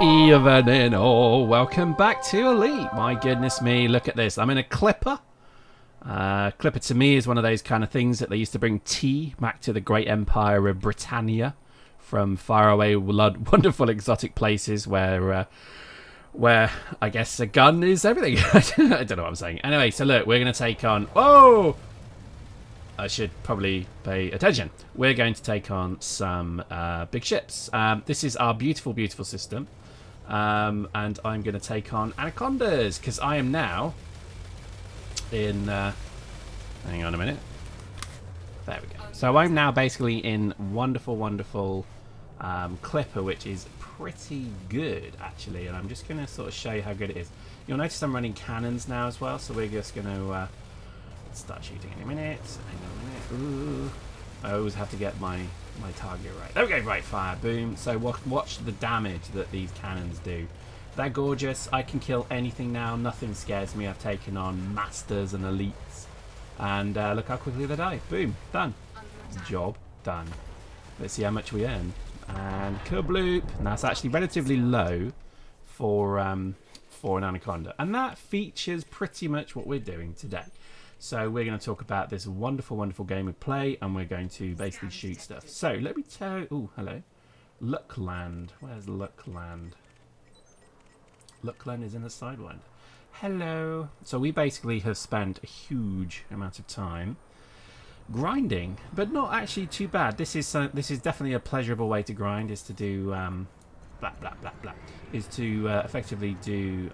Evening all, welcome back to Elite. My goodness me, look at this. I'm in a Clipper. Clipper to me is one of those kind of things that they used to bring tea back to the great empire of Britannia from faraway, wonderful exotic places where I guess a gun is everything. I don't know what I'm saying. Anyway, so look, we're going to take on... Oh! I should probably pay attention. We're going to take on some big ships. This is our beautiful, beautiful system. And I'm going to take on ANACONDAS, because I am now in... hang on a minute. There we go. So I'm now basically in wonderful, wonderful Clipper, which is pretty good, actually. And I'm just going to sort of show you how good it is. You'll notice I'm running cannons now as well, so we're just going to... start shooting in a minute. Hang on a minute. Ooh. I always have to get my target right. There we go. Right, fire. Boom. So watch the damage that these cannons do. They're gorgeous. I can kill anything now. Nothing scares me. I've taken on masters and elites. And look how quickly they die. Boom. Done. Job done. Let's see how much we earn. And kabloop. And that's actually relatively low for an Anaconda. And that features pretty much what we're doing today. So we're going to talk about this wonderful, wonderful game of play, and we're going to basically shoot stuff. So let me tell you... Oh, hello. Luckland. Where's Luckland? Luckland is in the Sidewind. Hello. So we basically have spent a huge amount of time grinding, but not actually too bad. This is definitely a pleasurable way to grind, is to do... blah, blah, blah, blah, is to effectively do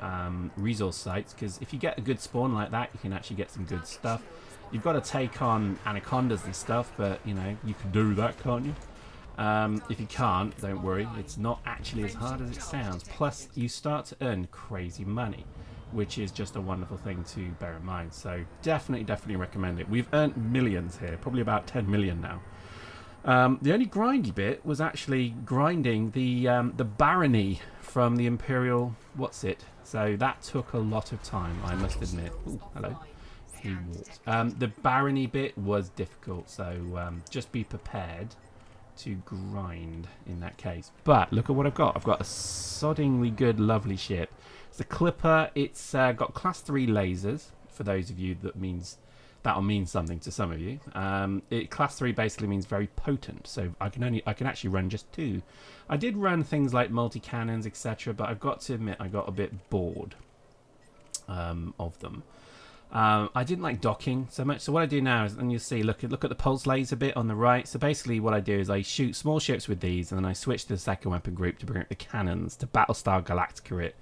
resource sites, because if you get a good spawn like that, you can actually get some good stuff. You've got to take on Anacondas and stuff, but, you know, you can do that, can't you? If you can't, don't worry. It's not actually as hard as it sounds. Plus, you start to earn crazy money, which is just a wonderful thing to bear in mind. So definitely, definitely recommend it. We've earned millions here, probably about 10 million now. The only grindy bit was actually grinding the barony from the Imperial what's it. So that took a lot of time, I must admit. Ooh, hello. He walked. The barony bit was difficult, so just be prepared to grind in that case. But look at what I've got. I've got a soddingly good, lovely ship. It's a Clipper. It's got class 3 lasers, for those of you that'll mean something to some of you. Class 3 basically means very potent, so I can actually run just 2. I did run things like multi-cannons, etc., but I've got to admit I got a bit bored of them. I didn't like docking so much, so what I do now is, and you'll see, look at the pulse laser bit on the right. So basically what I do is I shoot small ships with these, and then I switch to the second weapon group to bring up the cannons to Battlestar Galactica it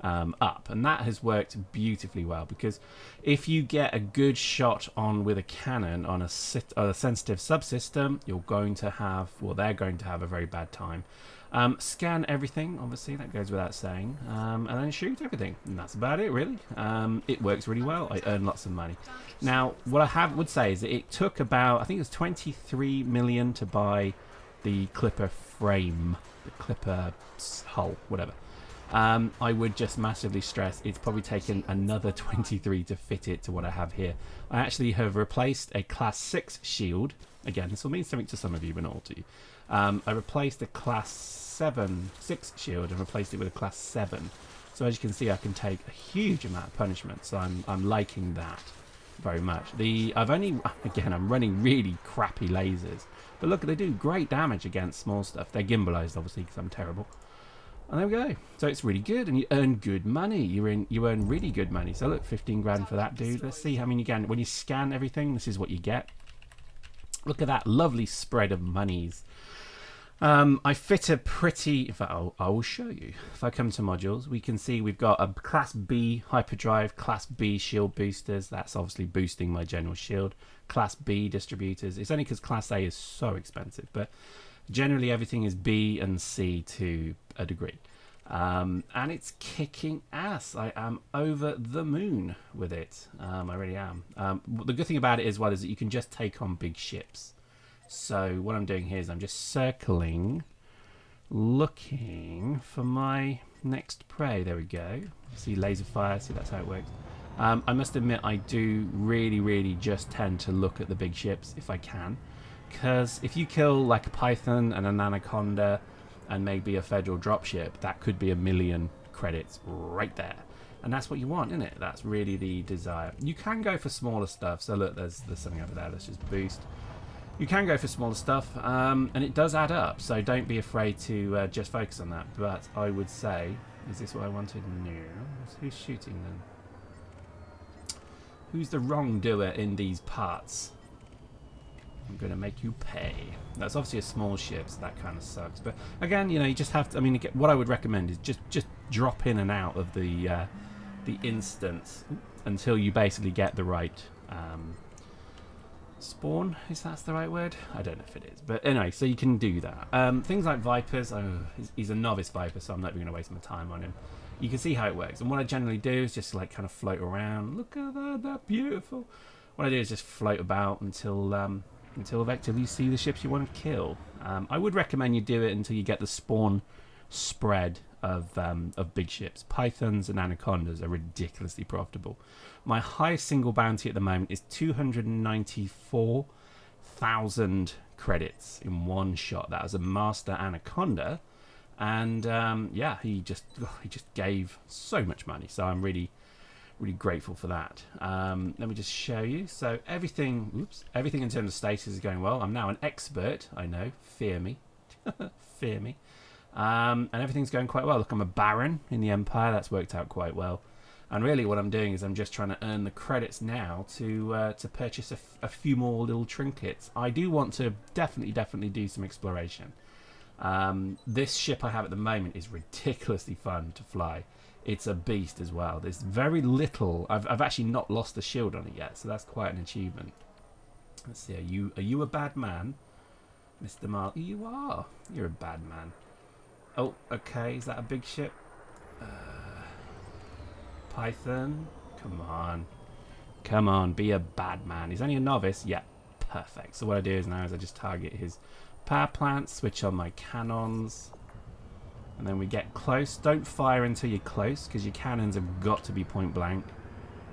up, and that has worked beautifully well, because if you get a good shot on with a cannon on a sensitive subsystem, you're going to have, well, they're going to have a very bad time. Scan everything, obviously, that goes without saying, and then shoot everything, and that's about it, really. It works really well. I earn lots of money. Now, what I would say is that it took about, I think it was 23 million to buy the Clipper frame, the Clipper hull, whatever. I would just massively stress it's probably taken another 23 to fit it to what I have here. I actually have replaced a class 6 shield. Again, this will mean something to some of you, but not all to you. I replaced a class 6 shield and replaced it with a class 7. So as you can see, I can take a huge amount of punishment. So I'm liking that very much. I'm running really crappy lasers, but look, they do great damage against small stuff. They're gimbalized, obviously, because I'm terrible. And there we go. So it's really good, and you earn good money. You earn really good money. So look, 15 grand for that dude. Let's see how many you get. When you scan everything, this is what you get. Look at that lovely spread of monies. I fit a pretty... In fact, I will show you. If I come to modules, we can see we've got a Class B hyperdrive, Class B shield boosters. That's obviously boosting my general shield. Class B distributors. It's only because Class A is so expensive, but generally everything is B and C to a degree. And it's kicking ass. I am over the moon with it. I really am. The good thing about it as well is that you can just take on big ships. So what I'm doing here is I'm just circling, looking for my next prey. There we go. See laser fire. See, that's how it works. I must admit I do really just tend to look at the big ships if I can, because if you kill like a python and an anaconda, and maybe a federal dropship, that could be 1 million credits right there. And that's what you want, isn't it? That's really the desire. You can go for smaller stuff. So look, there's something over there. Let's just boost. You can go for smaller stuff, and it does add up. So don't be afraid to just focus on that. But I would say, is this what I wanted? No. Who's shooting then? Who's the wrongdoer in these parts? I'm going to make you pay. That's obviously a small ship, so that kind of sucks. But again, you know, you just have to. I mean, what I would recommend is just drop in and out of the instance until you basically get the right spawn. Is that the right word? I don't know if it is, but anyway, so you can do that. Things like Vipers. Oh, he's a novice Viper, so I'm not even going to waste my time on him. You can see how it works, and what I generally do is just like kind of float around. Look at that, that's beautiful. What I do is just float about until effectively you see the ships you want to kill. I would recommend you do it until you get the spawn spread of big ships. Pythons and Anacondas are ridiculously profitable. My highest single bounty at the moment is 294,000 credits in one shot. That was a master Anaconda, and yeah, he just gave so much money. So I'm really grateful for that. Let me just show you. So everything in terms of status is going well. I'm now an expert. I know. Fear me. Fear me. And everything's going quite well. Look, I'm a Baron in the Empire. That's worked out quite well. And really what I'm doing is I'm just trying to earn the credits now to purchase a few more little trinkets. I do want to definitely do some exploration. This ship I have at the moment is ridiculously fun to fly. It's a beast as well. There's very little. I've actually not lost the shield on it yet, so that's quite an achievement. Let's see. Are you a bad man, Mr. Marl? You are. You're a bad man. Oh, okay. Is that a big ship? Python. Come on. Be a bad man. He's only a novice. Yeah. Perfect. So what I do is now is I just target his power plant, switch on my cannons. And then we get close. Don't fire until you're close, because your cannons have got to be point blank.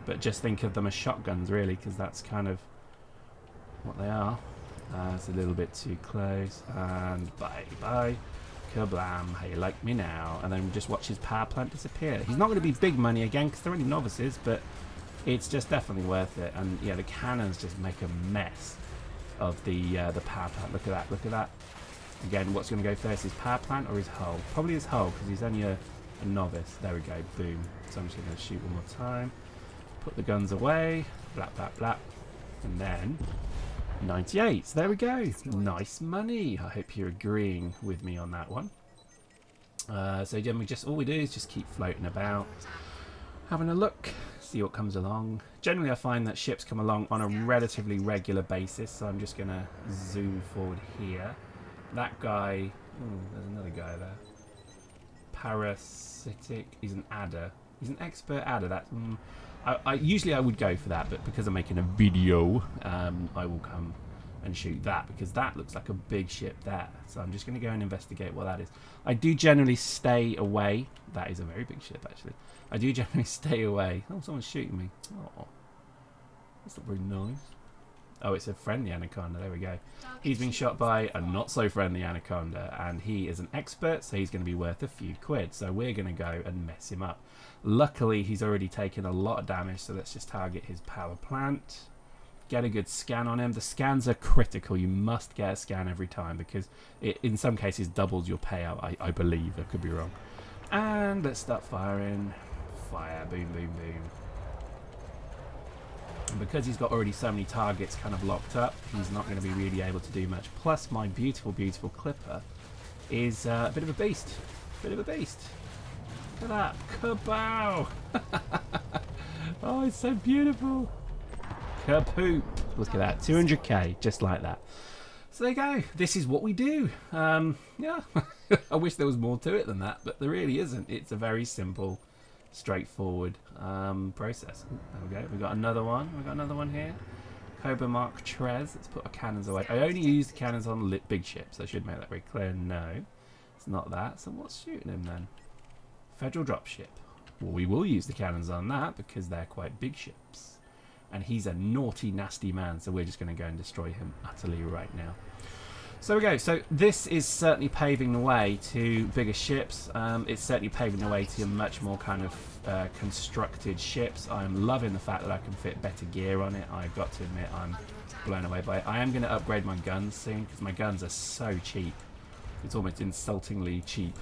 But just think of them as shotguns, really, because that's kind of what they are. It's a little bit too close. And bye-bye. Kablam. How you like me now? And then we just watch his power plant disappear. He's not going to be big money again, because they're only novices, but it's just definitely worth it. And yeah, the cannons just make a mess of the power plant. Look at that. Look at that. Again, what's going to go first, his power plant or his hull? Probably his hull, because he's only a novice. There we go, boom. So I'm just going to shoot one more time. Put the guns away. Blap, blap, blap. And then 98. So there we go. Nice money. I hope you're agreeing with me on that one. So again, all we do is just keep floating about, having a look, see what comes along. Generally, I find that ships come along on a relatively regular basis. So I'm just going to zoom forward here. That guy, there's another guy there. Parasitic, he's an adder. He's an expert adder. That usually I would go for that, but because I'm making a video, I will come and shoot that, because that looks like a big ship there. So I'm just going to go and investigate what that is. I do generally stay away. That is a very big ship, actually. I do generally stay away. Oh, someone's shooting me. Oh, that's not very nice. Oh, it's a friendly Anaconda. There we go. He's been shot by a not-so-friendly Anaconda, and he is an expert, so he's going to be worth a few quid. So we're going to go and mess him up. Luckily, he's already taken a lot of damage, so let's just target his power plant. Get a good scan on him. The scans are critical. You must get a scan every time, because it, in some cases, doubles your payout, I believe. I could be wrong. And let's start firing. Fire. Boom, boom, boom. And because he's got already so many targets kind of locked up, he's not going to be really able to do much. Plus, my beautiful, beautiful clipper is a bit of a beast. Bit of a beast. Look at that. Kabow! Oh, it's so beautiful. Kapoop. Look at that. 200k, just like that. So there you go. This is what we do. Yeah. I wish there was more to it than that, but there really isn't. It's a very simple, straightforward process. There we go. We've got another one. We've got another one here. Cobra Mark Trez. Let's put our cannons away. I only use the cannons on big ships. I should make that very clear. No, it's not that. So what's shooting him then? Federal dropship. Well, we will use the cannons on that because they're quite big ships. And he's a naughty, nasty man. So we're just going to go and destroy him utterly right now. So we go. So this is certainly paving the way to bigger ships. It's certainly paving the way to much more kind of constructed ships. I'm loving the fact that I can fit better gear on it. I've got to admit I'm blown away by it. I am going to upgrade my guns soon because my guns are so cheap. It's almost insultingly cheap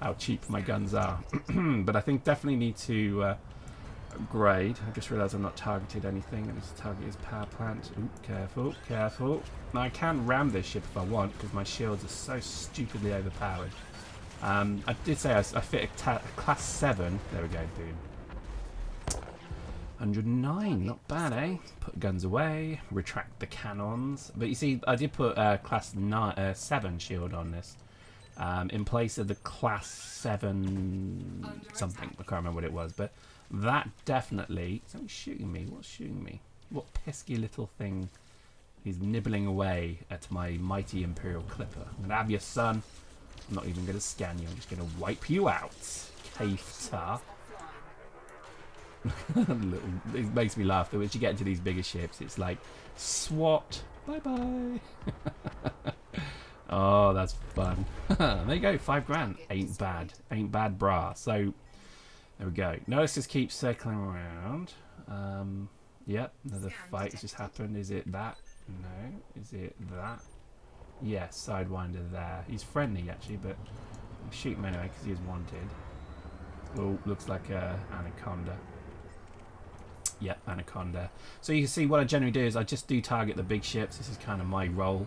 how cheap my guns are. But I think definitely need to upgrade. I just realised I'm not targeted anything. Let me just target his power plant. Ooh, careful, careful. Now I can ram this ship if I want because my shields are so stupidly overpowered. I did say I fit a class 7. There we go, boom. 109, not bad, eh? Put guns away, retract the cannons. But you see, I did put class 7 shield on this in place of the class 7 something. I can't remember what it was, but that definitely... Something's shooting me. What's shooting me? What pesky little thing is nibbling away at my mighty Imperial Clipper? I'm going to have your son. I'm not even going to scan you. I'm just going to wipe you out. Cave-tar. It makes me laugh that once you get into these bigger ships, it's like SWAT. Bye bye. Oh, that's fun. There you go, 5 grand. Ain't bad. Ain't bad, brah. So there we go. Notice this keeps circling around. Yep, another fight has just happened. Is it that? No. Is it that? Yes, Sidewinder there. He's friendly actually, but I'll shoot him anyway because he is wanted. Oh, looks like a Anaconda. Yep, Anaconda. So you can see what I generally do is I just do target the big ships. This is kind of my role.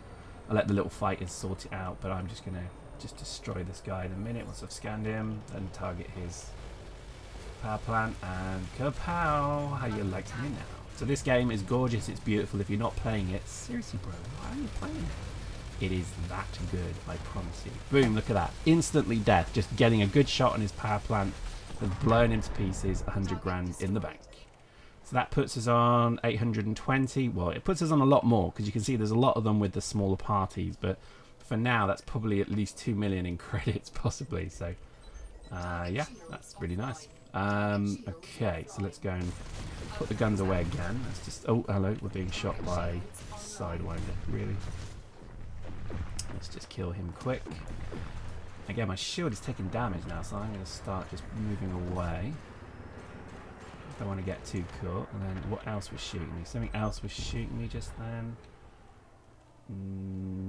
I let the little fighters sort it out, but I'm just going to destroy this guy in a minute once I've scanned him and target his power plant and kapow! How you like me now? So this game is gorgeous, it's beautiful. If you're not playing it, seriously bro, why are you playing it? It is that good, I promise you. Boom, look at that. Instantly death. Just getting a good shot on his power plant and blowing him to pieces, 100 grand in the bank. So that puts us on 820. Well, it puts us on a lot more because you can see there's a lot of them with the smaller parties. But for now, that's probably at least 2 million in credits, possibly. So, yeah, that's really nice. Okay, so let's go and put the guns away again. Let's just... Oh, hello, we're being shot by Sidewinder. Really? Let's just kill him quick. Again, my shield is taking damage now, so I'm going to start just moving away. Don't want to get too caught. And then what else was shooting me? Something else was shooting me just then.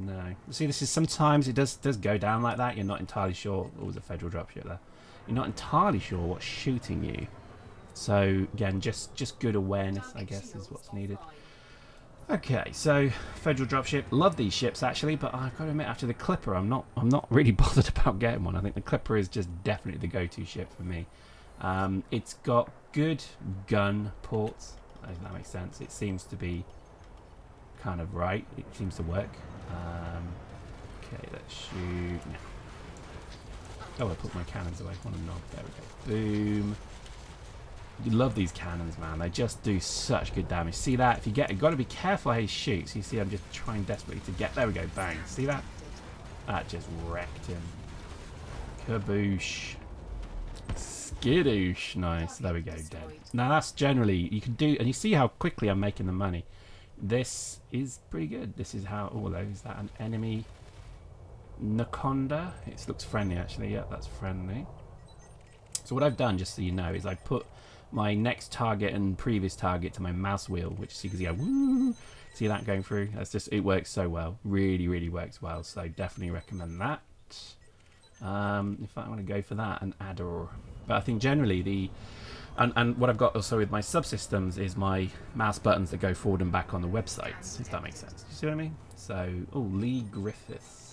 No. See, this is sometimes it does go down like that. You're not entirely sure. Oh, there's a federal dropship there. You're not entirely sure what's shooting you. So again, just good awareness, I guess, is what's needed. Okay, so federal dropship. Love these ships actually, but I've got to admit, after the Clipper, I'm not really bothered about getting one. I think the Clipper is just definitely the go-to ship for me. It's got good gun ports, if that makes sense. It seems to be kind of right. It seems to work. Okay, let's shoot. No. Oh, I put my cannons away. One knob. There we go. Boom. You love these cannons, man. They just do such good damage. See that? If you get, you've got to be careful how he shoots. You see, I'm just trying desperately to get. There we go. Bang. See that? That just wrecked him. Kaboosh. Skidoosh. Nice. There we go. Dead. Now that's generally you can do, and you see how quickly I'm making the money. This is pretty good. This is how. Oh, is that an enemy? ANACONDA. It looks friendly actually. Yep, that's friendly. So what I've done, just so you know, is I put my next target and previous target to my mouse wheel, which you can see, woo, see that going through. That's just, it works so well. Really, really works well. So definitely recommend that. In fact, I want to go for that and Ador. But I think generally and what I've got also with my subsystems is my mouse buttons that go forward and back on the websites, if that makes sense. You see what I mean? So, oh, Lee Griffiths.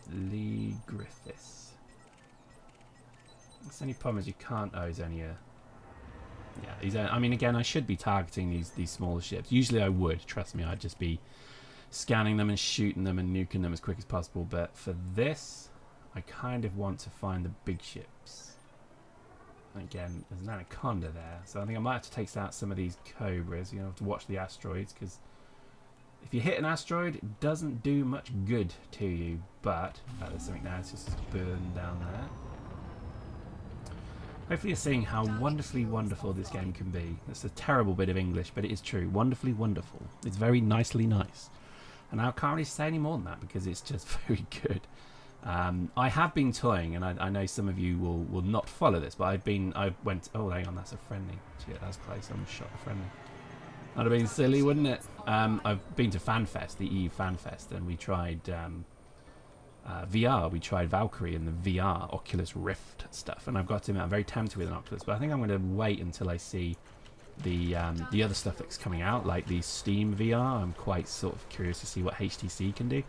Lee Griffiths. The only problem is you can't. Oh, he's only a. Yeah, he's. I mean, again, I should be targeting these smaller ships. Usually, I would. Trust me, I'd just be scanning them and shooting them and nuking them as quick as possible. But for this, I kind of want to find the big ships. Again, there's an Anaconda there, so I think I might have to take out some of these Cobras. You know, have to watch the asteroids because if you hit an asteroid, it doesn't do much good to you. But there's something now. It's just burned down there. Hopefully you're seeing how wonderfully wonderful this game can be. That's a terrible bit of English, but it is true. Wonderfully wonderful. It's very nicely nice. And I can't really say any more than that because it's just very good. I have been toying, and I know some of you will not follow this, but I went, oh, hang on, that's a friendly. Shit, that's close. I'm shot a friendly. That'd have been silly, wouldn't it? I've been to FanFest, the EU FanFest, and we tried VR. We tried Valkyrie and the VR Oculus Rift stuff, and I've got to admit I'm very tempted with an Oculus, but I think I'm going to wait until I see the other stuff that's coming out, like the Steam VR. I'm quite sort of curious to see what HTC can do.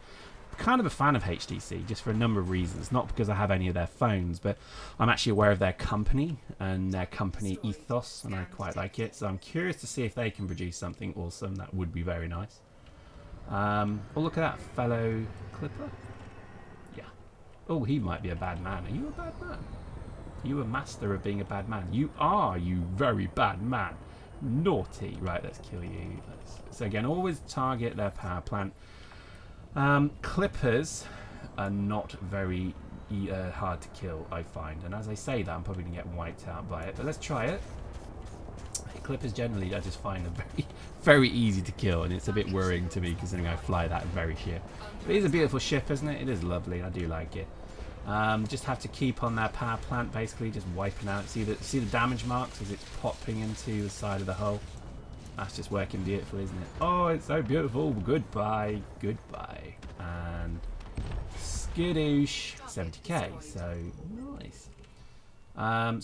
I'm kind of a fan of HTC, just for a number of reasons. Not because I have any of their phones, but I'm actually aware of their company and their company ethos, and I quite like it. So I'm curious to see if they can produce something awesome. That would be very nice. Oh, look at that fellow Clipper. Yeah. Oh, he might be a bad man. Are you a bad man? Are you a master of being a bad man? You are, you very bad man. Naughty. Right, let's kill you. So again, always target their power plant. Clippers are not very hard to kill, I find. And as I say that, I'm probably going to get wiped out by it. But let's try it. Clippers generally, I just find them very, very easy to kill. And it's a bit worrying to me considering I fly that very ship. But it is a beautiful ship, isn't it? It is lovely. I do like it. Just have to keep on their power plant, basically, just wiping out. See the damage marks as it's popping into the side of the hull? That's just working beautifully, isn't it? Oh, it's so beautiful. Goodbye. Goodbye. And skidoosh. 70k. So, nice.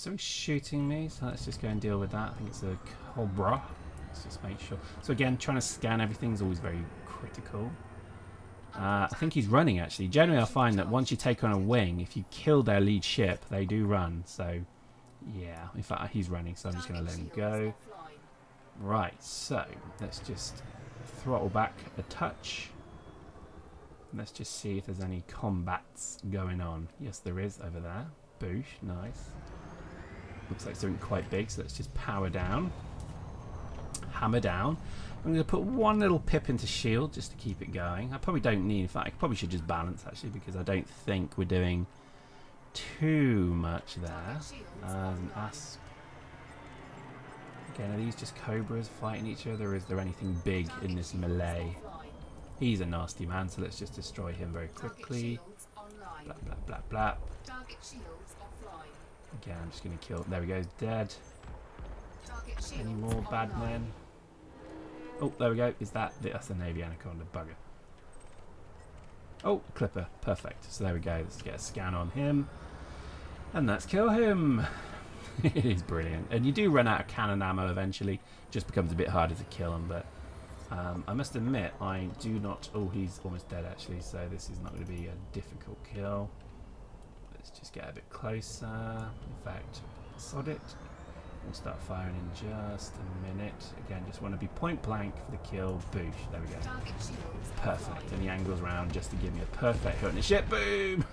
So he's shooting me. So let's just go and deal with that. I think it's a Cobra. Let's just make sure. So again, trying to scan everything is always very critical. I think he's running, actually. Generally, I find that once you take on a wing, if you kill their lead ship, they do run. So, yeah. In fact, he's running, so I'm just going to let him go. Right, so let's just throttle back a touch. Let's just see if there's any combats going on. Yes, there is over there. Boosh, nice. Looks like something quite big, so let's just power down. Hammer down. I'm going to put one little pip into shield just to keep it going. I probably don't need, in fact, I probably should just balance actually because I don't think we're doing too much there. ARSE. Again, are these just Cobras fighting each other, or is there anything big in this melee? He's a nasty man, so let's just destroy him very quickly. Blah, blah, blah, blah. Again, I'm just going to kill... There we go, he's dead. Any more bad men? Oh, there we go. Is that... That's a Navy Anaconda. Bugger. Oh, Clipper. Perfect. So there we go. Let's get a scan on him. And let's kill him. It is brilliant. And you do run out of cannon ammo eventually. Just becomes a bit harder to kill him, but I must admit I do not... Oh, he's almost dead actually, so this is not going to be a difficult kill. Let's just get a bit closer. In fact, sod it. We'll start firing in just a minute. Again, just want to be point blank for the kill. Boosh. There we go. Perfect. And he angles around just to give me a perfect hit on the ship. Boom!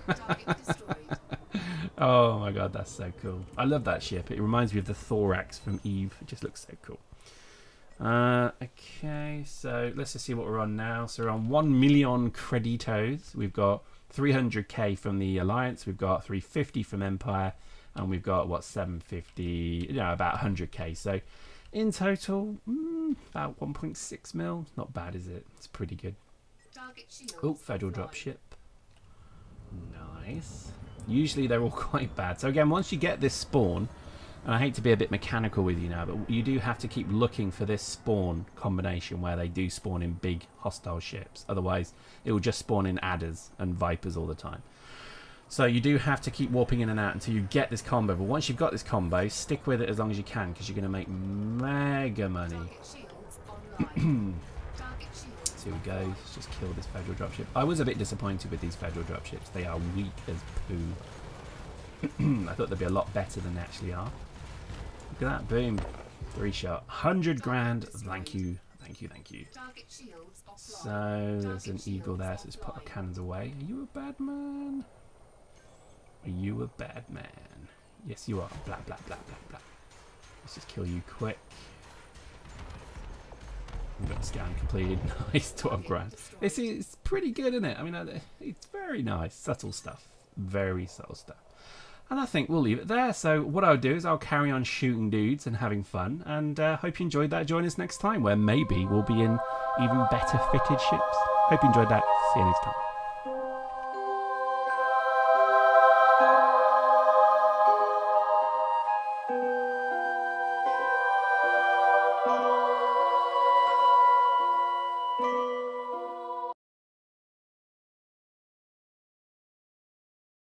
Oh my god, that's so cool. I love that ship. It reminds me of the Thorax from Eve. It just looks so cool. Okay, so let's just see what we're on now. So we're on 1 million creditos. We've got 300k from the Alliance. We've got 350 from Empire. And we've got, what, 750, about 100k. So in total, about 1.6 mil. Not bad, is it? It's pretty good. Oh, Federal dropship. Nice. Usually they're all quite bad. So again, once you get this spawn, and I hate to be a bit mechanical with you now, but you do have to keep looking for this spawn combination where they do spawn in big hostile ships. Otherwise, it will just spawn in adders and vipers all the time. So you do have to keep warping in and out until you get this combo. But once you've got this combo, stick with it as long as you can because you're going to make mega money. So here we go. Let's just kill this Federal dropship. I was a bit disappointed with these Federal dropships. They are weak as poo. I thought they'd be a lot better than they actually are. Look at that. Boom. 3-shot. 100 grand. Thank you. Thank you. Thank you. So there's an eagle there. So let's put our cannons away. Are you a bad man? Are you a bad man? Yes, you are. Blah, blah, blah, blah, blah. Let's just kill you quick. We've got the scan completed. Nice, 12 grand. It's pretty good, isn't it? I mean, it's very nice. Subtle stuff. Very subtle stuff. And I think we'll leave it there. So what I'll do is I'll carry on shooting dudes and having fun. And hope you enjoyed that. Join us next time where maybe we'll be in even better fitted ships. Hope you enjoyed that. See you next time.